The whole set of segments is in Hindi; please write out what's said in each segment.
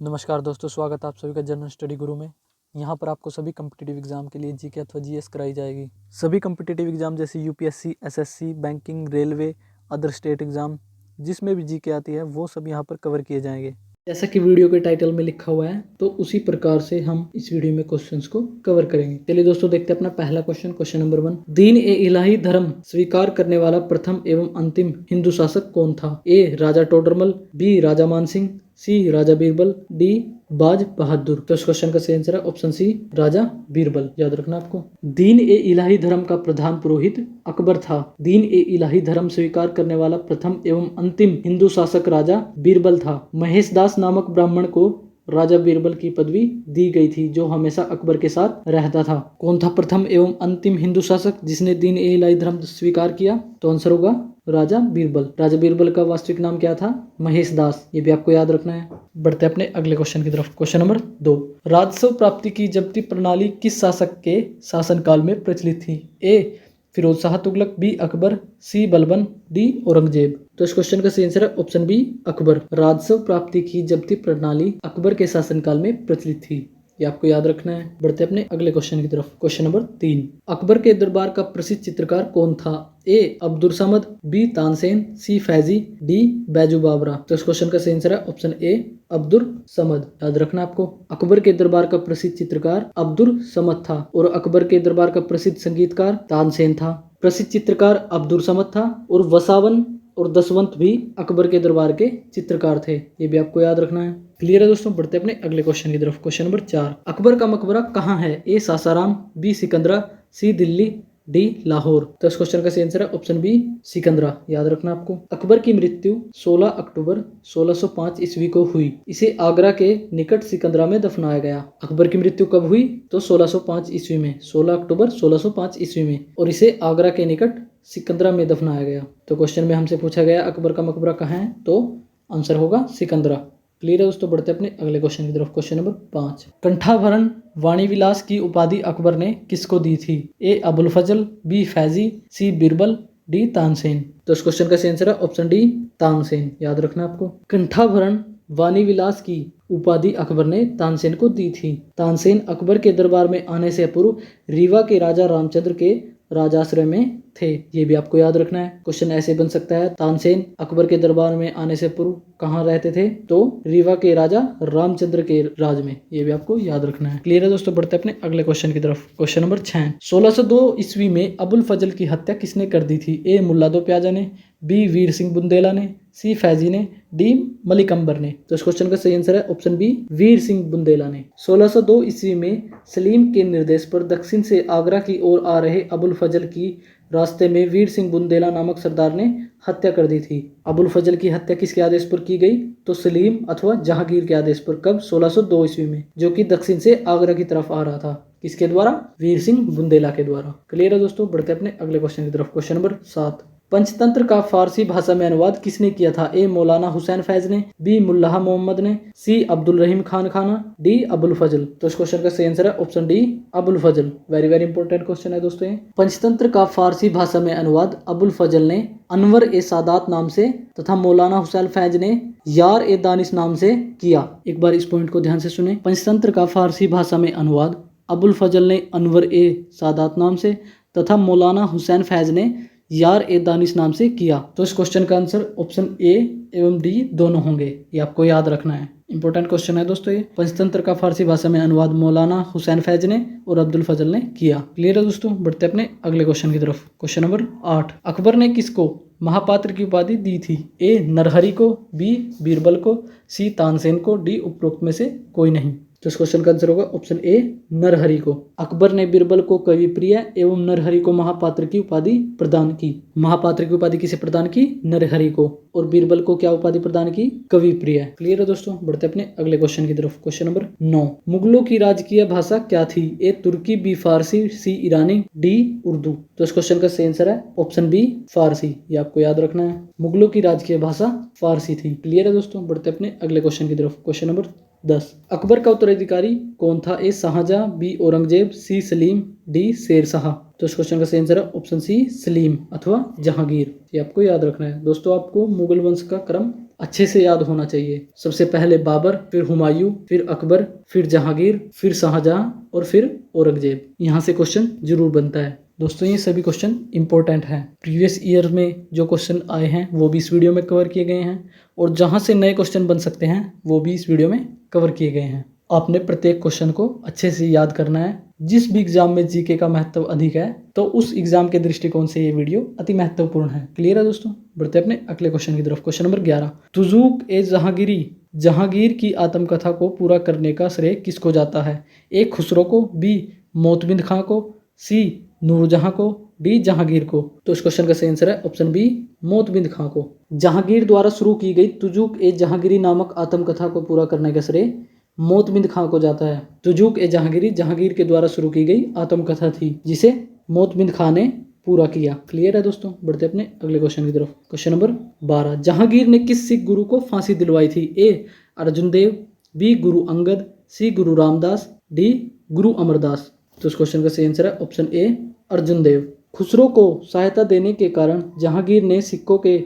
नमस्कार दोस्तों, स्वागत है आप सभी का जनरल स्टडी गुरु में। यहाँ पर आपको सभी कम्पिटिटिव एग्जाम के लिए जीके अथवा जीएस कराई जाएगी। सभी कम्पिटिटिव एग्जाम जैसे UPSC, SSC, banking, railway, other state exam, जिसमें भी जीके आती है वो सब यहाँ पर कवर किए जाएंगे। जैसा कि वीडियो के टाइटल में लिखा हुआ है, तो उसी प्रकार से हम इस वीडियो में क्वेश्चंस को कवर करेंगे। चलिए दोस्तों, देखते हैं अपना पहला क्वेश्चन नंबर 1। दीन ए इलाही धर्म स्वीकार करने वाला प्रथम एवं अंतिम हिंदू शासक कौन था? ए राजा टोडरमल, बी राजा मानसिंह, सी राजा बीरबल, डी बाज बहादुर। तो इस क्वेश्चन का सही आंसर है ऑप्शन सी, राजा बीरबल। याद रखना आपको। दीन ए इलाही धर्म का प्रधान पुरोहित अकबर था। दीन ए इलाही धर्म स्वीकार करने वाला प्रथम एवं अंतिम हिंदू शासक राजा बीरबल था। महेश दास नामक ब्राह्मण को राजा बीरबल की पदवी दी गई थी, जो हमेशा अकबर के साथ रहता था। कौन था प्रथम एवं अंतिम हिंदू शासक जिसने दीन ए इलाही धर्म स्वीकार किया? तो आंसर होगा राजा बीरबल। राजा बीरबल का वास्तविक नाम क्या था? महेश दास। ये भी आपको याद रखना है। बढ़ते हैं अपने अगले क्वेश्चन की तरफ। Question number 2। राजस्व प्राप्ति की जब्ती प्रणाली किस शासक के शासनकाल में प्रचलित थी? ए फिरोज शाह तुगलक, बी अकबर, सी बलबन, डी औरंगजेब। तो इस क्वेश्चन का सही आंसर है ऑप्शन बी, अकबर। राजस्व प्राप्ति की जब्ती प्रणाली अकबर के शासनकाल में प्रचलित थी। ये आपको याद रखना है। बढ़ते अपने अगले क्वेश्चन की तरफ। Question number 3। अकबर के दरबार का प्रसिद्ध चित्रकार कौन था? ए अब्दुल समद, बी तानसेन, सी फैजी, डी बैजू बावरा। तो इस क्वेश्चन का सही आंसर है ऑप्शन ए, अब्दुल समद। याद रखना आपको। अकबर के दरबार का प्रसिद्ध चित्रकार अब्दुल समद था और अकबर के दरबार का प्रसिद्ध संगीतकार तानसेन था। प्रसिद्ध चित्रकार अब्दुल समद था और वसावन और दसवंत भी अकबर के दरबार के चित्रकार थे। ये भी आपको याद रखना है। क्लियर है दोस्तों। बढ़ते अपने अगले क्वेश्चन की तरफ। Question number 4। अकबर का मकबरा कहाँ है? ए सासाराम, बी सिकंदरा, सी दिल्ली, डी लाहौर। तो इस क्वेश्चन का सही आंसर है ऑप्शन बी, सिकंदरा। याद रखना आपको। अकबर की मृत्यु 16 अक्टूबर 1605 ईस्वी को हुई। इसे आगरा के निकट सिकंदरा में दफनाया गया। अकबर की मृत्यु कब हुई? तो 1605 ईस्वी में, 16 अक्टूबर 1605 ईस्वी में, और इसे आगरा के निकट सिकंदरा में दफनाया गया। तो क्वेश्चन में हमसे पूछा गया अकबर का मकबरा कहाँ है, तो आंसर होगा सिकंदरा। क्लियर है दोस्तों। बढ़ते अपने अगले क्वेश्चन की तरफ। Question number 5। कंठाभरण वाणी विलास की उपाधि अकबर ने किसको दी थी? ए अबुल फजल, बी फैजी, सी बीरबल, डी तानसेन। तो इस क्वेश्चन का सही आंसर है ऑप्शन डी, तानसेन। याद रखना आपको। कंठाभरण वाणी विलास की उपाधि अकबर ने तानसेन को दी थी। तानसेन अकबर के दरबार में आने से पूर्व रीवा के राजा रामचंद्र के राजाश्रय में थे। ये भी आपको याद रखना है। क्वेश्चन ऐसे बन सकता है, तानसेन अकबर के दरबार में आने से पूर्व कहाँ रहते थे? तो रीवा के राजा रामचंद्र के राज में। ये भी आपको याद रखना है। क्लियर है दोस्तों। बढ़ते अपने अगले क्वेश्चन की तरफ। Question number 6। 1602 ईस्वी में अबुल फजल की हत्या किसने कर दी थी? ए मुल्ला दो प्याजा ने, बी वीर सिंह बुंदेला ने, सी फैजी ने, डी मलिक अंबर ने। तो इस क्वेश्चन का सही आंसर है ऑप्शन बी, वीर सिंह बुंदेला ने। 1602 ईस्वी में सलीम के निर्देश पर दक्षिण से आगरा की ओर आ रहे अबुल फजल की रास्ते में वीर सिंह बुंदेला नामक सरदार ने हत्या कर दी थी। अबुल फजल की हत्या किसके आदेश पर की गई? तो सलीम अथवा जहांगीर के आदेश पर। कब? 1602 ईस्वी में, जो कि दक्षिण से आगरा की तरफ आ रहा था। किसके द्वारा? वीर सिंह बुंदेला के द्वारा। क्लियर है दोस्तों। बढ़ते अपने अगले क्वेश्चन की तरफ। Question number 7। पंचतंत्र का फारसी भाषा में अनुवाद किसने किया था? ए मौलाना हुसैन फैज ने, बी मुल्लाह मोहम्मद ने, सी अब्दुल रहीम खान खाना, डी अबुल फजल। तो इस क्वेश्चन का सही आंसर है ऑप्शन डी, अबुल फजल। वेरी वेरी इंपॉर्टेंट क्वेश्चन है दोस्तों ये। पंचतंत्र का फारसी भाषा में अनुवाद अबुल फजल ने अनवर ए सादात नाम से तथा मौलाना हुसैन फैज ने यार ए दानिश नाम से किया। एक बार इस पॉइंट को ध्यान से सुने। पंचतंत्र का फारसी भाषा में अनुवाद अबुल फजल ने अनवर ए सादात नाम से तथा मौलाना हुसैन फैज ने यार ए दानिश नाम से किया। तो इस क्वेश्चन का आंसर ऑप्शन ए एवं डी दोनों होंगे। ये आपको याद रखना है। इंपॉर्टेंट क्वेश्चन है दोस्तों ये। पंचतंत्र का फारसी भाषा में अनुवाद मौलाना हुसैन फैज ने और अब्दुल फजल ने किया। क्लियर है दोस्तों। बढ़ते अपने अगले क्वेश्चन की तरफ। Question number 8। अकबर ने किसको महापात्र की उपाधि दी थी? ए नरहरि को, बी बीरबल को, सी तानसेन को, डी उपरोक्त में से कोई नहीं। तो इस क्वेश्चन का आंसर होगा ऑप्शन ए, नरहरि को। अकबर ने बीरबल को कवि प्रिय एवं नरहरि को महापात्र की उपाधि प्रदान की। महापात्र की उपाधि किसे प्रदान की? नरहरि को। और बीरबल को क्या उपाधि प्रदान की? कवि प्रिय। क्लियर है दोस्तों। बढ़ते अपने अगले क्वेश्चन की तरफ। Question number 9। मुगलों की राजकीय भाषा क्या थी? ए तुर्की, बी फारसी, सी ईरानी, डी उर्दू। तो इस क्वेश्चन का सही आंसर है ऑप्शन बी, फारसी। ये आपको याद रखना है। मुगलों की राजकीय भाषा फारसी थी। क्लियर है दोस्तों। बढ़ते अपने अगले क्वेश्चन की तरफ। Question number 10। अकबर का उत्तराधिकारी कौन था? ए शाहजहां, बी औरंगजेब, सी सलीम, डी शेर शाह। तो इस क्वेश्चन का सही आंसर है ऑप्शन सी, सलीम अथवा जहांगीर। ये आपको याद रखना है दोस्तों। आपको मुगल वंश का क्रम अच्छे से याद होना चाहिए। सबसे पहले बाबर, फिर हुमायूं, फिर अकबर, फिर जहांगीर, फिर शाहजहां और फिर औरंगजेब। यहाँ से क्वेश्चन जरूर बनता है। दोस्तों ये सभी क्वेश्चन इंपॉर्टेंट हैं। प्रीवियस ईयर में जो क्वेश्चन आए हैं वो भी इस वीडियो में कवर किए गए हैं, और जहाँ से नए क्वेश्चन बन सकते हैं वो भी इस वीडियो में कवर किए गए हैं। आपने प्रत्येक क्वेश्चन को अच्छे से याद करना है। जिस भी एग्जाम में जीके का महत्व अधिक है तो उस एग्जाम के दृष्टिकोण से ये वीडियो अति महत्वपूर्ण है। क्लियर है दोस्तों? बढ़ते अपने अगले क्वेश्चन की तरफ। क्वेश्चन नंबर 11, तुजूक ए जहांगीरी, जहांगीर की आत्मकथा को पूरा करने का श्रेय किसको जाता है? ए खुसरो को, बी मोतबिंद खां को, सी नूरजहां को, डी जहांगीर को। तो इस क्वेश्चन का सही आंसर है ऑप्शन बी मोतबिंद खां को। जहांगीर द्वारा शुरू की गई तुजूक ए जहांगीरी नामक आत्मकथा को पूरा करने का श्रेय मोतबिंद खां को जाता है। तुजूक ए जहांगीरी जहांगीर के द्वारा शुरू की गई आत्मकथा थी जिसे मोतबिंद खां ने पूरा किया। क्लियर है दोस्तों? बढ़ते अपने अगले क्वेश्चन की तरफ। क्वेश्चन नंबर 12, जहांगीर ने किस सिख गुरु को फांसी दिलवाई थी? ए अर्जुन देव, बी गुरु अंगद, सी गुरु रामदास, डी गुरु अमरदास। तो इस क्वेश्चन का सही आंसर है ऑप्शन ए अर्जुन देव। खुसरो को सहायता देने के कारण जहांगीर ने सिखों के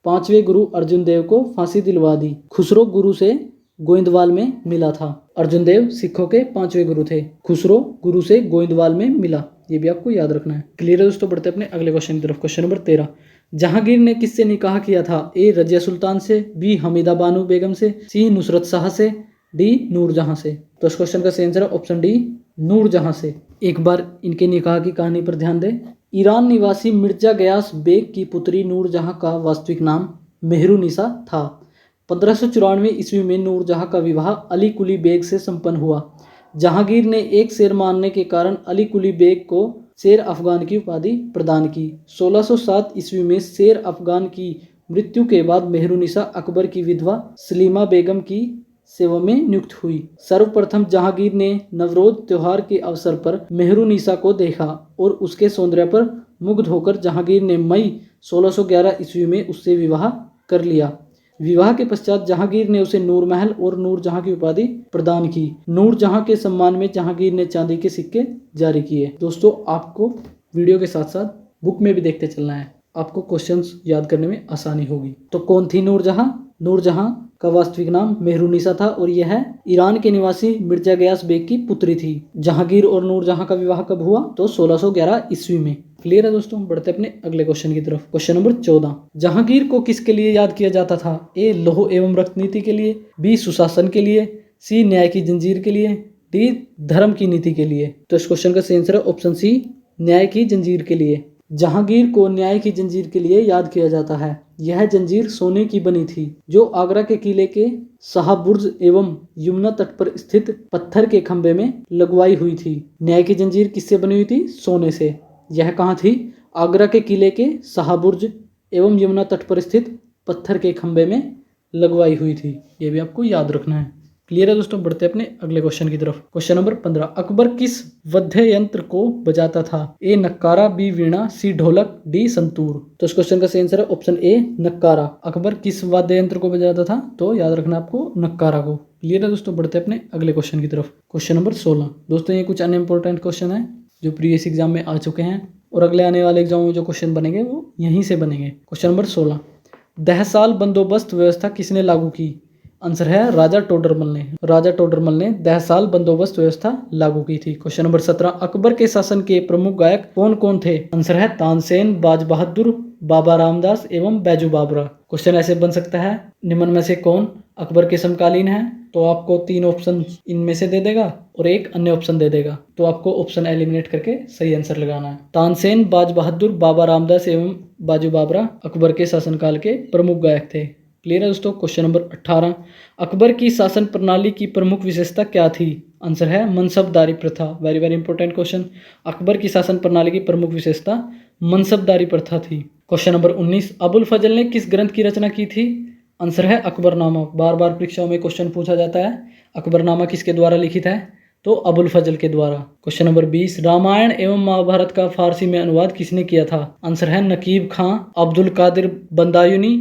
5वें गुरु अर्जुन देव को फांसी दिलवा दी। खुसरो गुरु से गोइंदवाल में मिला था। अर्जुन देव सिखों के 5वें गुरु थे। खुसरो गुरु से गोइंदवाल में मिला। ये भी आपको याद रखना है। क्लियर है दोस्तों? बढ़ते अपने अगले क्वेश्चन की तरफ। क्वेश्चन नंबर 13, जहांगीर ने किससे निकाह किया था? ए रजिया सुल्तान से, बी हमीदा बानो बेगम से, सी नुसरत शाह से, डी नूरजहां से। तो इस क्वेश्चन का सही आंसर है ऑप्शन डी नूरजहां से। एक बार इनके निकाह की कहानी पर ध्यान दें। ईरान निवासी मिर्जा गयास बेग की पुत्री नूरजहां का वास्तविक नाम मेहरुनिसा था। 1594 ईस्वी में नूरजहां का विवाह अली कुली बेग से संपन्न हुआ। जहांगीर ने एक शेर मानने के कारण अली कुली बेग को शेर अफगान की उपाधि प्रदान की। 1607 ईस्वी में शेर अफगान की मृत्यु के बाद मेहरुनिसा अकबर की विधवा सलीमा बेगम की सेवा में नियुक्त हुई। सर्वप्रथम जहांगीर ने नवरोज त्योहार के अवसर पर मेहरुनिसा को देखा और उसके सौंदर्य पर मुग्ध होकर जहांगीर ने मई 1611 ईस्वी में उससे विवाह कर लिया। विवाह के पश्चात जहांगीर ने उसे नूरमहल और नूरजहां की उपाधि प्रदान की। नूरजहां के सम्मान में जहांगीर ने चांदी के सिक्के जारी किए। दोस्तों आपको वीडियो के साथ साथ बुक में भी देखते चलना है, आपको क्वेश्चंस याद करने में आसानी होगी। तो कौन थी नूरजहां? नूरजहां का वास्तविक नाम मेहरुनिसा था और यह ईरान के निवासी मिर्जा गयास बेग की पुत्री थी। जहांगीर और नूरजहां का विवाह कब हुआ? तो 1611 ईस्वी में। क्लियर है दोस्तों? बढ़ते अपने अगले क्वेश्चन की तरफ। क्वेश्चन नंबर 14, जहांगीर को किसके लिए याद किया जाता था? ए लौह एवं रक्त नीति के लिए, बी सुशासन के लिए, सी न्याय की जंजीर के लिए, डी धर्म की नीति के लिए। तो इस क्वेश्चन का सही आंसर है ऑप्शन सी न्याय की जंजीर के लिए। जहांगीर को न्याय की जंजीर के लिए याद किया जाता है। यह जंजीर सोने की बनी थी जो आगरा के किले के शाहबुर्ज एवं यमुना तट पर स्थित पत्थर के खंभे में लगवाई हुई थी। न्याय की जंजीर किससे बनी हुई थी? सोने से। यह कहाँ थी? आगरा के किले के शाहबुर्ज एवं यमुना तट पर स्थित पत्थर के खंभे में लगवाई हुई थी। ये भी आपको याद रखना है। क्लियर है दोस्तों? बढ़ते अपने अगले क्वेश्चन की तरफ। क्वेश्चन नंबर 15, अकबर किस वाद्य यंत्र को बजाता था? ए नक्कारा, बी वीणा, सी ढोलक, डी संतूर। तो इस क्वेश्चन का सही आंसर है ऑप्शन ए नक्कारा। अकबर किस वाद्य यंत्र को बजाता था? तो याद रखना आपको नक्कारा को। क्लियर है दोस्तों? बढ़ते अपने अगले क्वेश्चन की तरफ। क्वेश्चन नंबर 16, दोस्तों ये कुछ अनइम्पोर्टेंट क्वेश्चन है जो प्रीवियस एग्जाम में आ चुके हैं और अगले आने वाले एग्जाम में जो क्वेश्चन बनेंगे वो यहीं से बनेंगे। क्वेश्चन नंबर 16, दहसाल बंदोबस्त व्यवस्था किसने लागू की? आंसर है राजा टोडरमल ने। राजा टोडरमल ने दहसाल बंदोबस्त व्यवस्था लागू की थी। क्वेश्चन नंबर 17, अकबर के शासन के प्रमुख गायक कौन कौन थे? आंसर है तानसेन, बाज बहादुर, बाबा रामदास एवं बैजू बाबरा। क्वेश्चन ऐसे बन सकता है, निम्न में से कौन अकबर के समकालीन है? तो आपको 3 ऑप्शन इनमें से दे देगा और एक अन्य ऑप्शन दे देगा, तो आपको ऑप्शन एलिमिनेट करके सही आंसर लगाना है। तानसेन, बाज बहादुर, बाबा रामदास एवं बाजू बाबरा अकबर के शासनकाल के प्रमुख गायक थे। क्लियर है दोस्तों? क्वेश्चन नंबर 18, अकबर की शासन प्रणाली की प्रमुख विशेषता क्या थी? आंसर है मनसबदारी प्रथा। Very very important question. Akbar की शासन प्रणाली की प्रमुख विशेषता मनसबदारी प्रथा थी। क्वेश्चन नंबर 19, अबुल फजल ने किस ग्रंथ की रचना की थी? आंसर है अकबरनामा। बार बार परीक्षाओं में क्वेश्चन पूछा जाता है, अकबरनामा किसके द्वारा लिखित है? तो अबुल फजल के द्वारा। क्वेश्चन नंबर 20, रामायण एवं महाभारत का फारसी में अनुवाद किसने किया था? आंसर है नकीब खां, अब्दुल कादिर बंदायूनी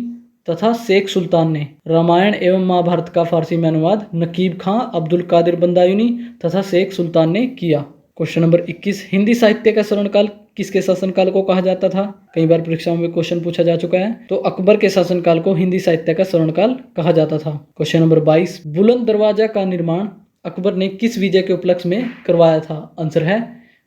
तथा शेख सुल्तान ने। रामायण एवं महाभारत का फारसी में अनुवाद नकीब खां, अब्दुल कादिर बंदायूनी तथा शेख सुल्तान ने किया। क्वेश्चन नंबर 21, हिंदी साहित्य का स्वर्णकाल किसके शासनकाल को कहा जाता था? कई बार परीक्षाओं में क्वेश्चन पूछा जा चुका है। तो अकबर के शासनकाल को हिंदी साहित्य का स्वर्णकाल कहा जाता था। क्वेश्चन नंबर 22, बुलंद दरवाजा का निर्माण अकबर ने किस विजय के उपलक्ष्य में करवाया था? आंसर है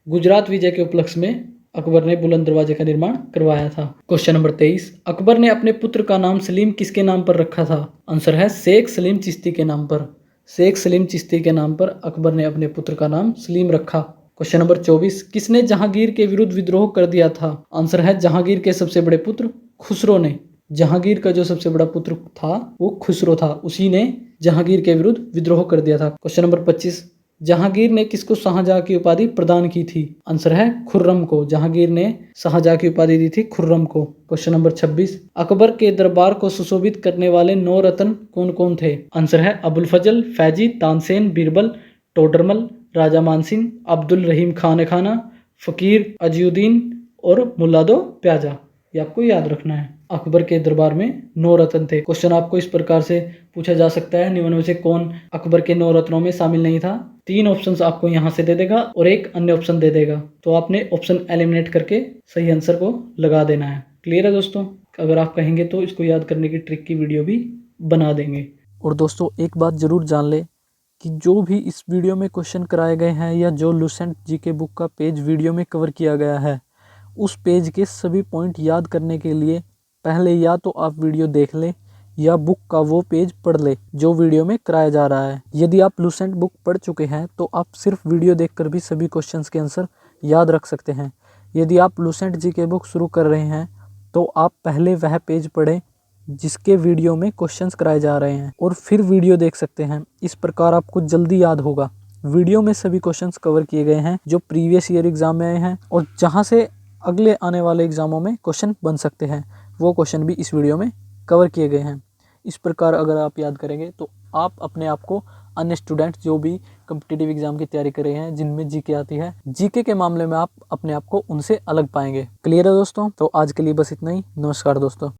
गुजरात विजय के उपलक्ष्य में अकबर ने बुलंद दरवाजे का निर्माण करवाया था। क्वेश्चन नंबर 23, अकबर ने अपने पुत्र का नाम सलीम किसके नाम पर रखा था? आंसर है शेख सलीम चिश्ती के नाम पर। शेख सलीम चिश्ती के नाम पर अकबर ने अपने पुत्र का नाम सलीम रखा। क्वेश्चन नंबर 24, किसने जहांगीर के विरुद्ध विद्रोह कर दिया था? आंसर है जहांगीर के सबसे बड़े पुत्र खुसरो ने। जहांगीर का जो सबसे बड़ा पुत्र था वो खुसरो था, उसी ने जहांगीर के विरुद्ध विद्रोह कर दिया था। क्वेश्चन नंबर 25, जहांगीर ने किसको शाहजहां की उपाधि प्रदान की थी? आंसर है खुर्रम को। जहांगीर ने शाहजहां की उपाधि दी थी खुर्रम को। क्वेश्चन नंबर 26, अकबर के दरबार को सुशोभित करने वाले 9 रत्न कौन कौन थे? आंसर है अबुल फजल, फैजी, तानसेन, बीरबल, टोडरमल, राजा मानसिंह, अब्दुल रहीम खान खाना, फकीर अजीउद्दीन और मुल्ला दो प्याजा। ये आपको याद रखना है। अकबर के दरबार में 9 रत्न थे। क्वेश्चन आपको इस प्रकार से पूछा जा सकता है, निम्न में से कौन अकबर के 9 रत्नों में शामिल नहीं था? 3 ऑप्शंस आपको यहाँ से दे देगा और एक अन्य ऑप्शन दे देगा, तो आपने ऑप्शन एलिमिनेट करके सही आंसर को लगा देना है। क्लियर है दोस्तों? अगर आप कहेंगे तो इसको याद करने की ट्रिक की वीडियो भी बना देंगे। और दोस्तों एक बात जरूर जान ले कि जो भी इस वीडियो में क्वेश्चन कराए गए हैं या जो लुसेंट जीके बुक का पेज वीडियो में कवर किया गया है, उस पेज के सभी पॉइंट याद करने के लिए पहले या तो आप वीडियो देख लें या बुक का वो पेज पढ़ ले जो वीडियो में कराया जा रहा है। यदि आप लुसेंट बुक पढ़ चुके हैं तो आप सिर्फ वीडियो देखकर भी सभी क्वेश्चंस के आंसर याद रख सकते हैं। यदि आप लुसेंट जीके बुक शुरू कर रहे हैं तो आप पहले वह पेज पढ़ें जिसके वीडियो में क्वेश्चंस कराए जा रहे हैं और फिर वीडियो देख सकते हैं। इस प्रकार आपको जल्दी याद होगा। वीडियो में सभी क्वेश्चंस कवर किए गए हैं जो प्रीवियस ईयर एग्जाम में आए हैं और जहां से अगले आने वाले एग्जामों में क्वेश्चन बन सकते हैं, वो क्वेश्चन भी इस वीडियो में कवर किए गए हैं। इस प्रकार अगर आप याद करेंगे तो आप अपने आप को अन्य स्टूडेंट्स जो भी कॉम्पिटिटिव एग्जाम की तैयारी कर रहे हैं जिनमें जीके आती है, जीके के मामले में आप अपने आप को उनसे अलग पाएंगे। क्लियर है दोस्तों? तो आज के लिए बस इतना ही। नमस्कार दोस्तों।